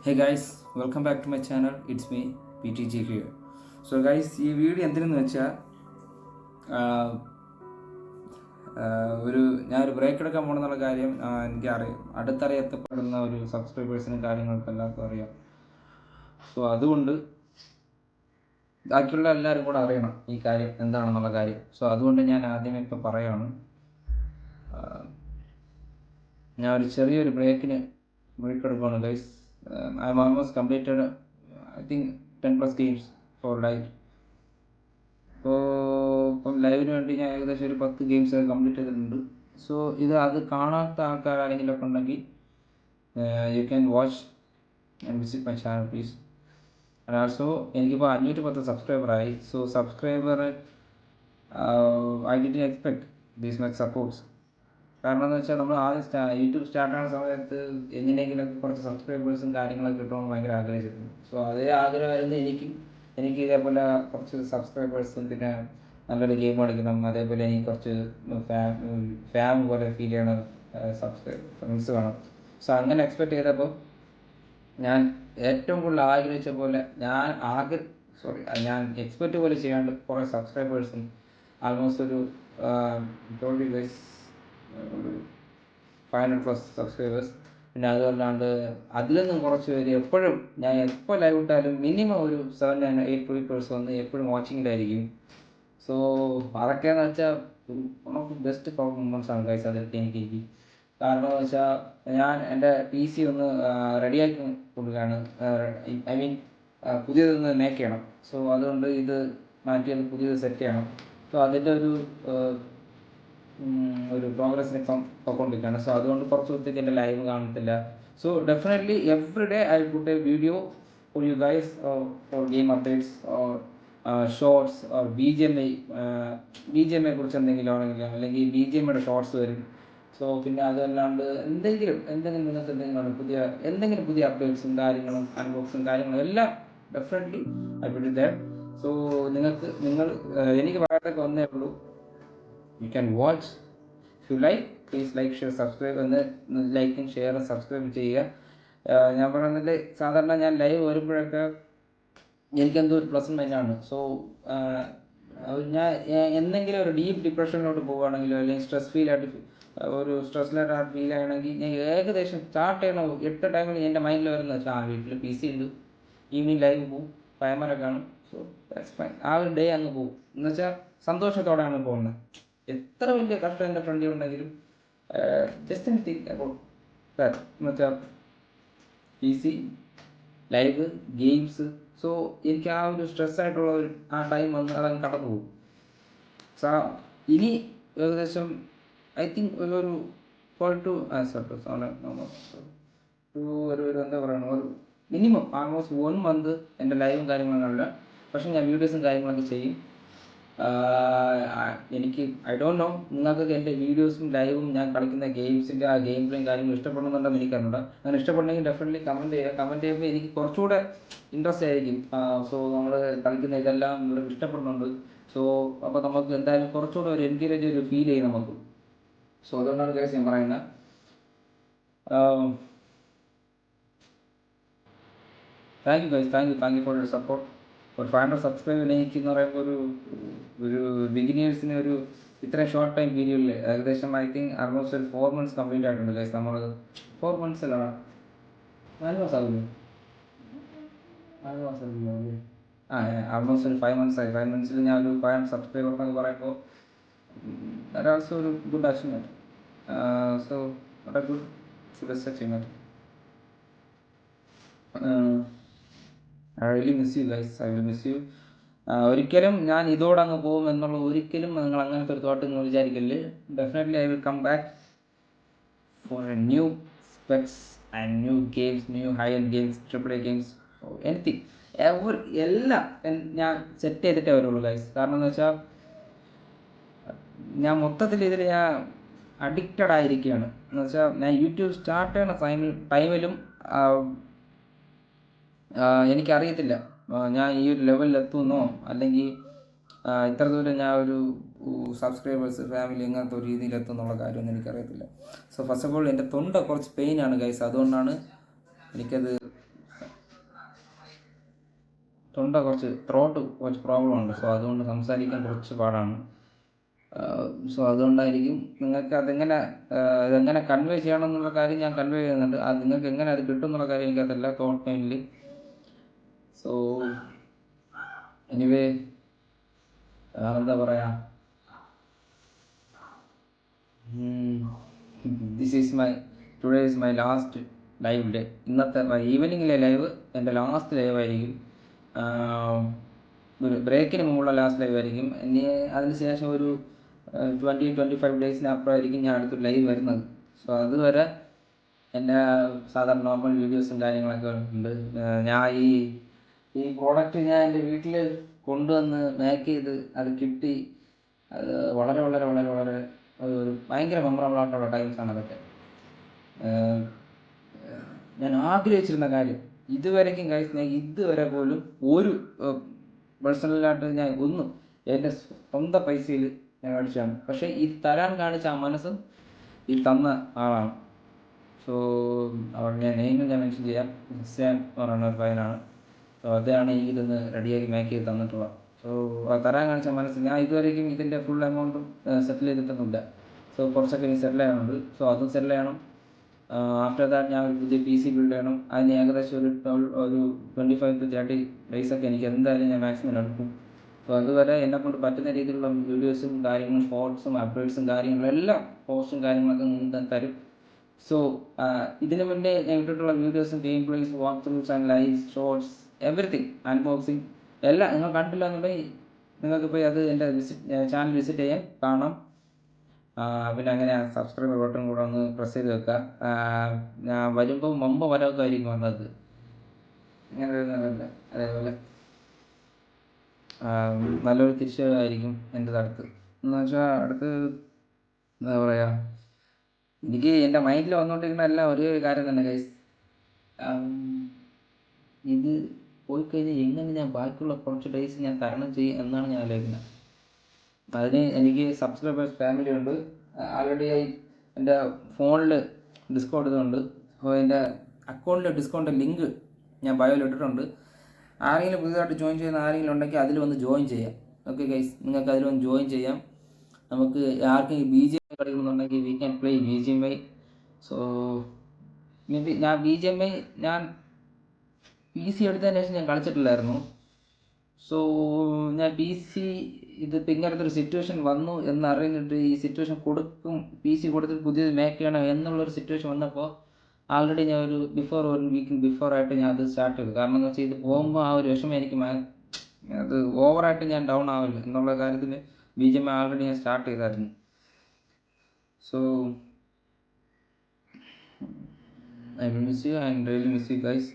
Hey guys, welcome back to my channel. It's me, PTG here. So guys, ഈ video എന്തിനെന്ന് വെച്ചാൽ ഞാനൊരു break എടുക്കാൻ പോകണമെന്നുള്ള കാര്യം എനിക്കറിയാം. അടുത്തറിയപ്പെടുന്ന ഒരു സബ്സ്ക്രൈബേഴ്സിനും കാര്യങ്ങൾക്കും എല്ലാവർക്കും അറിയാം. സോ അതുകൊണ്ട് ബാക്കിയുള്ള എല്ലാവരും കൂടെ അറിയണം ഈ കാര്യം എന്താണെന്നുള്ള കാര്യം. സോ അതുകൊണ്ട് ഞാൻ ആദ്യമേ ഇപ്പോൾ പറയുകയാണ്, ഞാൻ ഒരു ചെറിയൊരു ബ്രേക്ക് എടുക്കുകയാണ് guys. I'm almost completed, I think 10 plus games for live. ഇപ്പോൾ ഇപ്പം ലൈവിന് വേണ്ടി ഞാൻ ഏകദേശം ഒരു 10 ഗെയിംസ് കംപ്ലീറ്റ് ചെയ്തിട്ടുണ്ട്. സോ അത് കാണാത്ത ആൾക്കാർ ആരെങ്കിലുമൊക്കെ ഉണ്ടെങ്കിൽ you can watch and visit my channel please. And also എനിക്കിപ്പോൾ 510 സബ്സ്ക്രൈബറായി. So subscriber I didn't expect these much supports. കാരണം എന്ന് വെച്ചാൽ നമ്മൾ ആദ്യം യൂട്യൂബ് സ്റ്റാർട്ടാകുന്ന സമയത്ത് എങ്ങനെയെങ്കിലുമൊക്കെ കുറച്ച് സബ്സ്ക്രൈബേഴ്സും കാര്യങ്ങളൊക്കെ കിട്ടുമെന്ന് ഭയങ്കര ആഗ്രഹിച്ചിരുന്നു. സോ അതേ ആഗ്രഹമായിരുന്നു എനിക്ക് ഇതേപോലെ കുറച്ച് സബ്സ്ക്രൈബേഴ്സും പിന്നെ നല്ലൊരു ഗെയിം കളിക്കണം, അതേപോലെ എനിക്ക് കുറച്ച് ഫാം പോലെ ഫീൽ ചെയ്യണ ഫ്രണ്ട്സ് വേണം. സോ അങ്ങനെ എക്സ്പെക്ട് ചെയ്തപ്പോൾ ഞാൻ ഏറ്റവും കൂടുതൽ ആഗ്രഹിച്ച പോലെ ഞാൻ എക്സ്പെക്റ്റ് പോലെ ചെയ്യാണ്ട് കുറേ സബ്സ്ക്രൈബേഴ്സും ആൾമോസ്റ്റ് ഒരു 500 പ്ലസ് സബ്സ്ക്രൈബേഴ്സ്. പിന്നെ അതുമല്ലാണ്ട് അതിൽ നിന്നും കുറച്ച് പേര് എപ്പോഴും ഞാൻ എപ്പോൾ ലൈവ് ഇട്ടാലും മിനിമം ഒരു 7-8 പീപ്പിൾസ് വന്ന് എപ്പോഴും വാച്ചിങ്ങിലായിരിക്കും. സോ അതൊക്കെയെന്ന് വെച്ചാൽ one of the best performance ആണ് ഗൈസ് അതിലത്തെ എനിക്ക്. കാരണം എന്ന് വെച്ചാൽ ഞാൻ എൻ്റെ PC ഒന്ന് റെഡിയാക്കി കൊടുക്കുകയാണ്. ഐ മീൻ പുതിയതൊന്ന് മേക്ക് ചെയ്യണം. സോ അതുകൊണ്ട് ഇത് മാറ്റി പുതിയത് സെറ്റ് ചെയ്യണം. സോ അതിൻ്റെ ഒരു പ്രോഗ്രസ്സിന് ഇപ്പം പോയിക്കൊണ്ടിരിക്കുകയാണ്. സോ അതുകൊണ്ട് കുറച്ച് ദിവസത്തേക്ക് എൻ്റെ ലൈവ് കാണത്തില്ല. So definitely every day I put a video for you guys for game updates or shorts or BGMA കുറിച്ച് എന്തെങ്കിലും ആണെങ്കിലും, അല്ലെങ്കിൽ BGMയുടെ ഷോർട്സ് വരും. സോ പിന്നെ അതല്ലാണ്ട് എന്തെങ്കിലും നിങ്ങൾക്ക് എന്തെങ്കിലും പുതിയ അപ്ഡേറ്റ്സും കാര്യങ്ങളും അൺബോക്സും കാര്യങ്ങളും എല്ലാം definitely I put it there. So എനിക്ക് പറയാനൊക്കെ വന്നേ ഉള്ളൂ. You can watch. If you like, please like, share, subscribe. ഒന്ന് ലൈക്കും ഷെയറും സബ്സ്ക്രൈബ് ചെയ്യുക. ഞാൻ പറയുന്നത് സാധാരണ ഞാൻ ലൈവ് വരുമ്പോഴൊക്കെ എനിക്കെന്തോ ഒരു പ്ലസൻറ്റ് മൈൻഡാണ്. സോ ഞാൻ എന്തെങ്കിലും ഒരു ഡീപ്പ് ഡിപ്രഷനിലോട്ട് പോവുകയാണെങ്കിലോ അല്ലെങ്കിൽ സ്ട്രെസ്സിലായിട്ട് ഫീൽ ആണെങ്കിൽ ഞാൻ ഏകദേശം സ്റ്റാർട്ട് ചെയ്യണ 8 ടൈമിൽ എൻ്റെ മൈൻഡിൽ വരുന്നത് വെച്ചാൽ വീട്ടിൽ PC ഉണ്ട്, ഈവനിങ് ലൈവ് പോവും, പഴമര കാണും. So that's fine. ആ ഒരു ഡേ അങ്ങ് പോകും. എന്നുവെച്ചാൽ സന്തോഷത്തോടെയാണ് പോകുന്നത്. എത്ര വലിയ കഷ്ടം എൻ്റെ ഫ്രണ്ടിൽ ഉണ്ടെങ്കിലും ജസ്റ്റ് തിങ്ക് അബൌട്ട് ദാറ്റ്. എന്നുവെച്ചാൽ PC, ലൈവ്, ഗെയിംസ്. സോ എനിക്ക് ആ ഒരു സ്ട്രെസ്സായിട്ടുള്ള ആ ടൈം വന്ന് അതങ്ങ് കടന്നു പോകും. സോ ഇനി ഏകദേശം ഐ തിങ്ക് ഒരു 12 to എന്താ പറയുക, ഒരു മിനിമം ആൾമോസ്റ്റ് 1 month എൻ്റെ ലൈവും കാര്യങ്ങളും കാണില്ല. പക്ഷേ ഞാൻ വീഡിയോസും കാര്യങ്ങളൊക്കെ ചെയ്യും. എനിക്ക് ഐ ഡോണ്ട് നോ നിങ്ങൾക്കൊക്കെ എൻ്റെ വീഡിയോസും ലൈവും ഞാൻ കളിക്കുന്ന ഗെയിംസിൻ്റെ ആ ഗെയിം പ്ലേയും കാര്യങ്ങളും ഇഷ്ടപ്പെടുന്നുണ്ടെന്ന് എനിക്കറിയില്ല. അങ്ങനെ ഇഷ്ടപ്പെടണമെങ്കിൽ ഡെഫിനറ്റ്ലി കമൻറ്റ് ചെയ്യുക. കമൻറ്റ് ചെയ്യുമ്പോൾ എനിക്ക് കുറച്ചുകൂടെ ഇൻട്രസ്റ്റ് ആയിരിക്കും. സോ നമ്മൾ കളിക്കുന്ന ഇതെല്ലാം നിങ്ങൾ ഇഷ്ടപ്പെടുന്നുണ്ട്. സോ അപ്പോൾ നമുക്ക് എന്തായാലും കുറച്ചുകൂടെ ഒരു എൻകറേജ് ഒരു ഫീൽ ചെയ്യും നമുക്ക്. സോ അതുകൊണ്ടാണ് ഗൈസ് ഞാൻ പറയുന്നത്. Thank you guys, thank you for your support. ഒരു 500 സബ്സ്ക്രൈബർ എനിക്ക് എന്ന് പറയുമ്പോൾ ഒരു ബിഗിനേഴ്സിന് ഒരു ഇത്രയും ഷോർട്ട് ടൈം പീരീഡിൽ ഏകദേശം ഐ തിങ്ക് ആൾമോസ്റ്റ് ഒരു 4 months കംപ്ലീറ്റ് ആയിട്ടുണ്ട് ഗൈസ്. നമ്മൾ 4 months അല്ല, 4 മാസമാകില്ലേ? 4 മാസമല്ലോ അല്ലേ? ആൾമോസ്റ്റ് ഒരു 5 months ആയി. 5 months ഞാൻ ഒരു 500 സബ്സ്ക്രൈബർ എന്നൊക്കെ പറയുമ്പോൾ ദാറ്റ് ആൾസോ ഒരു good achievement. So not a good best achievement. I really miss you guys. I will miss you. ഒരിക്കലും ഞാൻ ഇതോടങ്ങ് പോകും എന്നുള്ള ഒരിക്കലും നിങ്ങൾ അങ്ങനത്തെ ഒരു തോട്ട് നിങ്ങൾ വിചാരിക്കല്ലേ. Definitely I will come back for a new specs and new games, new high end games, AAA games, anything എല്ലാം ഞാൻ സെറ്റ് ചെയ്തിട്ടേ വരുള്ളൂ ഗൈസ്. കാരണം എന്ന് വെച്ചാൽ ഞാൻ മൊത്തത്തിൽ ഇതിൽ ഞാൻ അഡിക്റ്റഡ് ആയിരിക്കുകയാണ്. എന്ന് വെച്ചാൽ ഞാൻ യൂട്യൂബ് സ്റ്റാർട്ട് ചെയ്യുന്ന ടൈമിലും എനിക്കറിയത്തില്ല ഞാൻ ഈ ഒരു ലെവലിൽ എത്തുമെന്നോ അല്ലെങ്കിൽ ഇത്ര ദൂരം ഞാൻ ഒരു സബ്സ്ക്രൈബേഴ്സ് ഫാമിലി ഇങ്ങനത്തെ ഒരു രീതിയിൽ എത്തുമെന്നുള്ള കാര്യമൊന്നും എനിക്കറിയത്തില്ല. സോ ഫസ്റ്റ് ഓഫ് ഓൾ എൻ്റെ തൊണ്ട കുറച്ച് പെയിനാണ് ഗൈസ്. അതുകൊണ്ടാണ് എനിക്കത് തൊണ്ട കുറച്ച് ത്രോട്ട് കുറച്ച് പ്രോബ്ലം ഉണ്ട്. സോ അതുകൊണ്ട് സംസാരിക്കാൻ കുറച്ച് പാടാണ്. സോ അതുകൊണ്ടായിരിക്കും. നിങ്ങൾക്ക് ഇതെങ്ങനെ കൺവേ ചെയ്യണം എന്നുള്ള കാര്യം ഞാൻ കൺവേ ചെയ്യുന്നുണ്ട്. അത് നിങ്ങൾക്ക് എങ്ങനെ അത് കിട്ടും എന്നുള്ള കാര്യം എനിക്കതല്ല തോട്ട് മെയിൻലി. സോ എനിവേ എന്താ പറയുക, today is my last live day. ഇന്നത്തെ ഈവനിങ്ങിലെ ലൈവ് എൻ്റെ ലാസ്റ്റ് ലൈവ് ആയിരിക്കും. ഒരു ബ്രേക്കിന് മുമ്പുള്ള ലാസ്റ്റ് ലൈവ് ആയിരിക്കും. ഇനി അതിനുശേഷം ഒരു 20-25 ഡേയ്സിനപ്പുറമായിരിക്കും ഞാൻ അടുത്തൊരു ലൈവ് വരുന്നത്. സോ അതുവരെ എൻ്റെ സാധാരണ നോർമൽ വീഡിയോസും കാര്യങ്ങളൊക്കെ ഉണ്ട്. ഞാൻ ഈ പ്രോഡക്റ്റ് ഞാൻ എൻ്റെ വീട്ടിൽ കൊണ്ടുവന്ന് മേക്ക് ചെയ്ത് അത് കിട്ടി. അത് വളരെ വളരെ വളരെ വളരെ ഒരു ഭയങ്കര മെമ്മറബിൾ ആയിട്ടുള്ള ടൈംസാണ് അതൊക്കെ. ഞാൻ ആഗ്രഹിച്ചിരുന്ന കാര്യം ഇതുവരേക്കും കഴിച്ച് ഞാൻ ഇതുവരെ പോലും ഒരു പേഴ്സണലായിട്ട് ഞാൻ ഒന്നും എൻ്റെ സ്വന്തം പൈസയിൽ ഞാൻ മേടിച്ചതാണ്. പക്ഷേ ഈ തരാൻ കാണിച്ച ആ മനസ്സ് ഈ തന്ന ആളാണ്. സോ ഞാൻ നെയിമിൽ ഞാൻ മെൻഷൻ ചെയ്യാം. നിസ്സാൻ എന്ന് പറയുന്ന ഒരു പയ്യനാണ്. സോ അതാണ് എനിക്കിതൊന്ന് റെഡിയാക്കി മേക്ക് ചെയ്ത് തന്നിട്ടുള്ളത്. സോ തരാൻ കാണിച്ച മനസ്സ് ഞാൻ ഇതുവരേക്കും ഇതിൻ്റെ ഫുൾ എമൗണ്ടും സെറ്റിൽ ചെയ്തിട്ടൊന്നുമില്ല. സോ കുറച്ചൊക്കെ ഇനി സെറ്റിൽ ചെയ്യാനുണ്ട്. സോ അതും സെറ്റിൽ ചെയ്യണം. ആഫ്റ്റർ ദാറ്റ് ഞാൻ ഒരു പുതിയ PC ബിൽഡ് ചെയ്യണം. അതിന് ഏകദേശം ഒരു 25-30 ഡേയ്സൊക്കെ എനിക്ക് എന്തായാലും ഞാൻ മാക്സിമം എടുക്കും. സോ അതുവരെ എന്നെക്കൊണ്ട് പറ്റുന്ന രീതിയിലുള്ള വീഡിയോസും കാര്യങ്ങളും ഷോർട്സും അപ്ഡേറ്റ്സും കാര്യങ്ങളും എല്ലാം പോസ്റ്റും കാര്യങ്ങളൊക്കെ ഞാൻ തരും. സോ ഇതിനു മുന്നേ ഞാൻ ഇട്ടിട്ടുള്ള വീഡിയോസും game place, walk throughs and live shorts, everything, unboxing എല്ലാം നിങ്ങൾ കണ്ടില്ല എന്നുണ്ടെങ്കിൽ നിങ്ങൾക്ക് പോയി അത് എൻ്റെ ചാനൽ വിസിറ്റ് ചെയ്യാൻ കാണാം. പിന്നെ അങ്ങനെ സബ്സ്ക്രൈബ് ബട്ടൺ കൂടെ ഒന്ന് പ്രസ് ചെയ്ത് വെക്കുക. ഞാൻ വരുമ്പോൾ മുമ്പ് വരവൊക്കെ ആയിരിക്കും വന്നത്. അങ്ങനെ അതേപോലെ നല്ലൊരു തിരിച്ചുവരവായിരിക്കും എൻ്റെ അടുത്ത്. എന്ന് വെച്ചാൽ അടുത്ത് എന്താ പറയുക, എനിക്ക് എൻ്റെ മൈൻഡിൽ വന്നുകൊണ്ടിരിക്കുന്ന എല്ലാം ഒരേ കാര്യം തന്നെ ഗൈസ്. ഇത് പോയി കഴിഞ്ഞാൽ എങ്ങനെ ഞാൻ ബാക്കിയുള്ള കുറച്ച് ഡേയ്സ് ഞാൻ തരണം ചെയ്യും എന്നാണ് ഞാൻ ആലോചിക്കുന്നത്. അതിന് എനിക്ക് സബ്സ്ക്രൈബേഴ്സ് ഫാമിലി ഉണ്ട്. ആൾറെഡി എൻ്റെ ഫോണിൽ ഡിസ്കൗണ്ട് ഇതുണ്ട്. അപ്പോൾ എൻ്റെ അക്കൗണ്ടിൽ ഡിസ്കൗണ്ട് ലിങ്ക് ഞാൻ ബയോയിൽ ഇട്ടിട്ടുണ്ട്. ആരെങ്കിലും പുതിയതായിട്ട് ജോയിൻ ചെയ്യുന്ന ആരെങ്കിലും ഉണ്ടെങ്കിൽ അതിൽ വന്ന് ജോയിൻ ചെയ്യാം. ഓക്കെ ഗൈസ്, നിങ്ങൾക്ക് അതിൽ വന്ന് ജോയിൻ ചെയ്യാം. നമുക്ക് ആർക്കെങ്കിലും BGMI കളിക്കണമെന്നുണ്ടെങ്കിൽ we can play BGMI. So ഞാൻ BGMI ഞാൻ PC എടുത്തതിന് ശേഷം ഞാൻ കളിച്ചിട്ടില്ലായിരുന്നു. സോ ഞാൻ PC ഇതിപ്പോൾ ഇങ്ങനത്തെ ഒരു സിറ്റുവേഷൻ വന്നു എന്നറിഞ്ഞിട്ട് ഈ സിറ്റുവേഷൻ PC കൊടുത്തിട്ട് പുതിയത് മേക്ക് ചെയ്യണം എന്നുള്ളൊരു സിറ്റുവേഷൻ വന്നപ്പോൾ ആൾറെഡി ഞാൻ ഒരു വീക്ക് ബിഫോറായിട്ട് ഞാൻ അത് സ്റ്റാർട്ട് ചെയ്തു. കാരണം എന്ന് വെച്ചാൽ ഇത് പോകുമ്പോൾ ആ ഒരു വിഷമം എനിക്ക് അത് ഓവറായിട്ട് ഞാൻ ഡൗൺ ആവില്ല എന്നുള്ള കാര്യത്തിൽ BGMI ആൾറെഡി ഞാൻ സ്റ്റാർട്ട് ചെയ്തായിരുന്നു. So I will miss you and really miss you guys.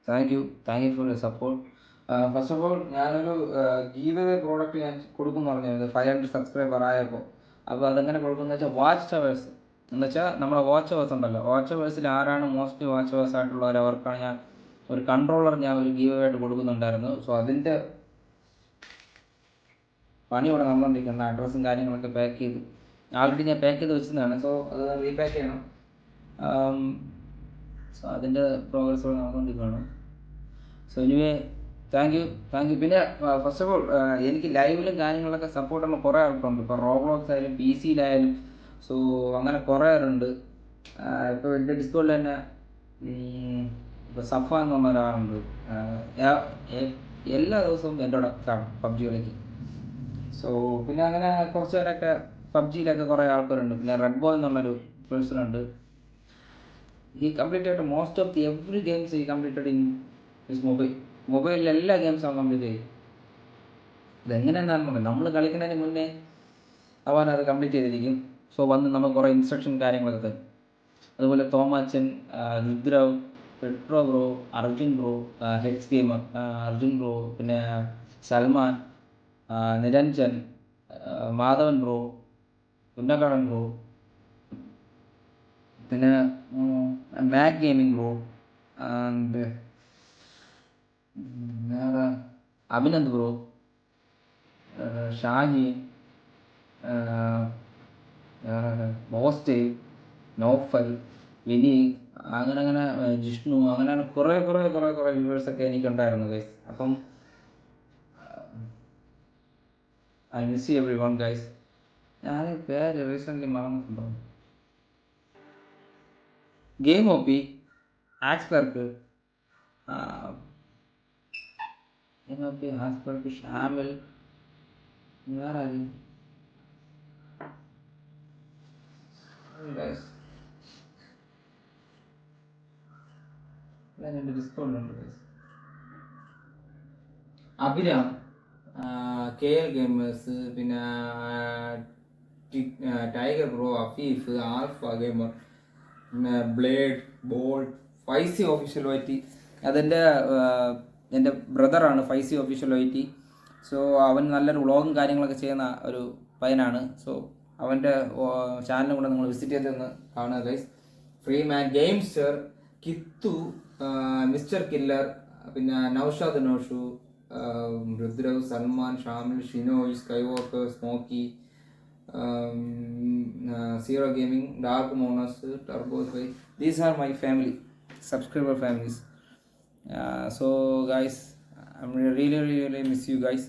Thank you for your support. First of all ഞാനൊരു ഗീവ് അവേ പ്രോഡക്റ്റ് ഞാൻ കൊടുക്കുമെന്ന് പറഞ്ഞത് 500 സബ്സ്ക്രൈബർ ആയപ്പോൾ. അപ്പോൾ അതെങ്ങനെ കൊടുക്കുന്നത് വെച്ചാൽ വാച്ച് അവേഴ്സ് എന്ന് വെച്ചാൽ നമ്മുടെ വാച്ച് അവേഴ്സ് ഉണ്ടല്ലോ, വാച്ച് അവേഴ്സിൽ ആരാണ് മോസ്റ്റ് വാച്ച് അവേഴ്സ് ആയിട്ടുള്ളവർ അവർക്കാണ് ഞാൻ ഒരു കൺട്രോളർ ഞാൻ ഒരു ഗീവ് അവേ ആയിട്ട് കൊടുക്കുന്നുണ്ടായിരുന്നു. സോ അതിൻ്റെ പണി ഇവിടെ നടന്നുകൊണ്ടിരിക്കുന്ന അഡ്രസ്സും കാര്യങ്ങളൊക്കെ പാക്ക് ചെയ്ത് ആൾറെഡി ഞാൻ പാക്ക് ചെയ്ത് വെച്ചതാണ്. സോ അത് റീപാക്ക് ചെയ്യണം. സോ അതിൻ്റെ പ്രോഗ്രസ് ഇവിടെ നടന്നുകൊണ്ടിരിക്കുകയാണ്. So anyway thank you. പിന്നെ ഫസ്റ്റ് ഓഫ് ഓൾ എനിക്ക് ലൈവിലും കാര്യങ്ങളൊക്കെ സപ്പോർട്ട് ചെയ്യുന്ന കുറേ ആൾക്കാരുണ്ട്. ഇപ്പോൾ റോബ്ലോക്സ് ആയാലും PC-യിലായാലും. സോ അങ്ങനെ കുറേ പേരുണ്ട്. ഇപ്പോൾ എൻ്റെ ഡിസ്കോഡിൽ തന്നെ ഇപ്പോൾ സഫ എന്ന് പറഞ്ഞ ഒരാളുണ്ട്. എല്ലാ ദിവസവും എൻ്റെ കൂടെ കാണും PUBG കളിക്ക്. സോ പിന്നെ അങ്ങനെ കുറച്ച് പേരൊക്കെ PUBG-യിലൊക്കെ കുറേ ആൾക്കാരുണ്ട്. പിന്നെ റെഡ് ബോയ് എന്നുള്ളൊരു പേഴ്സണുണ്ട്. he completed most of the every games he completed in his മൊബൈലിൽ എല്ലാ ഗെയിംസും അവൻ കംപ്ലീറ്റ് ചെയ്യും. ഇതെങ്ങനെയാണെന്ന് പറഞ്ഞത് നമ്മൾ കളിക്കുന്നതിന് മുന്നേ അവൻ അത് കംപ്ലീറ്റ് ചെയ്തിരിക്കും. സോ വന്ന് നമുക്ക് കുറേ ഇൻസ്ട്രക്ഷൻ കാര്യങ്ങളൊക്കെ തരും. അതുപോലെ Thomachan, Rudrav, Pedro bro, Arjun bro, hex gamer, Arjun bro, പിന്നെ സൽമാൻ, നിരഞ്ജൻ, മാധവൻ ബ്രോ, ഉന്നക്കാടൻ ബ്രോ, പിന്നെ Mac gaming bro, and Abhinand bro, Shahin, ബോസ്റ്റേ, നോഫൽ, വിനി, അങ്ങനെ ജിഷ്ണു, അങ്ങനെ കുറേ വ്യൂവേഴ്സൊക്കെ എനിക്കുണ്ടായിരുന്നു ഗൈസ്. അപ്പം I miss you everyone guys. ഞാൻ പേര് റീസെൻ്റ്ലി മറന്നിട്ടുണ്ടോ? ഗെയിം ഒപ്പി, ആക്സ് ക്ലർക്ക്, ഗെയിം ഒപ്പി, ആക്സ് ക്ലർക്ക്, ഷാമിൽ, വേറെ ആരും ഗൈസ്. എൻ്റെ ഡിസ്കൗണ്ടുണ്ട് guys. Abhiram, K L gamers, പിന്നെ tiger bro, Afeef, alpha gamer, blade, bolt, Faizi official YT. അതെൻ്റെ എൻ്റെ ബ്രദറാണ് ഫൈസി ഒഫീഷ്യൽ വൈറ്റി. സോ അവൻ നല്ലൊരു വ്ളോഗും കാര്യങ്ങളൊക്കെ ചെയ്യുന്ന ഒരു പയ്യനാണ്. സോ അവൻ്റെ ചാനലും കൂടെ നിങ്ങൾ വിസിറ്റ് ചെയ്തൊന്ന് കാണുക guys. Free man gamester, Kithu, mister killer, പിന്നെ Naushad Noshu, Rudrav, Salman, Shamil, Shinoy, skywalker, smoky, Zero Gaming, Dark Monas, Turbo 5. These are my family, subscriber families. So guys, I'm really miss you guys,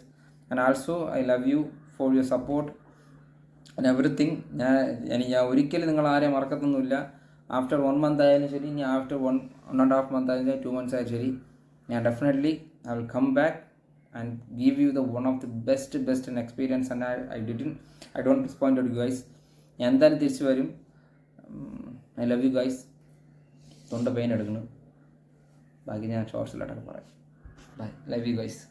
and also I love you for your support and everything. ഞാൻ ഒരിക്കലും നിങ്ങൾ ആരെയും മറക്കത്തൊന്നുമില്ല. After 1 month ആയാലും ശരി, ഇനി after 1.5 month ആയാലും 2 months ആയാലും ശരി, ഞാൻ definitely I will come back and give you the one of the best and experience, and I don't disappoint you guys. ഞാൻ എന്തായാലും തിരിച്ചു വരും. I love you guys. തൊണ്ട പെയിൻ എടുക്കണം, ബാക്കി ഞാൻ ഷോർട്സിലോട്ടൊക്കെ പറയാം. Bye, love you guys.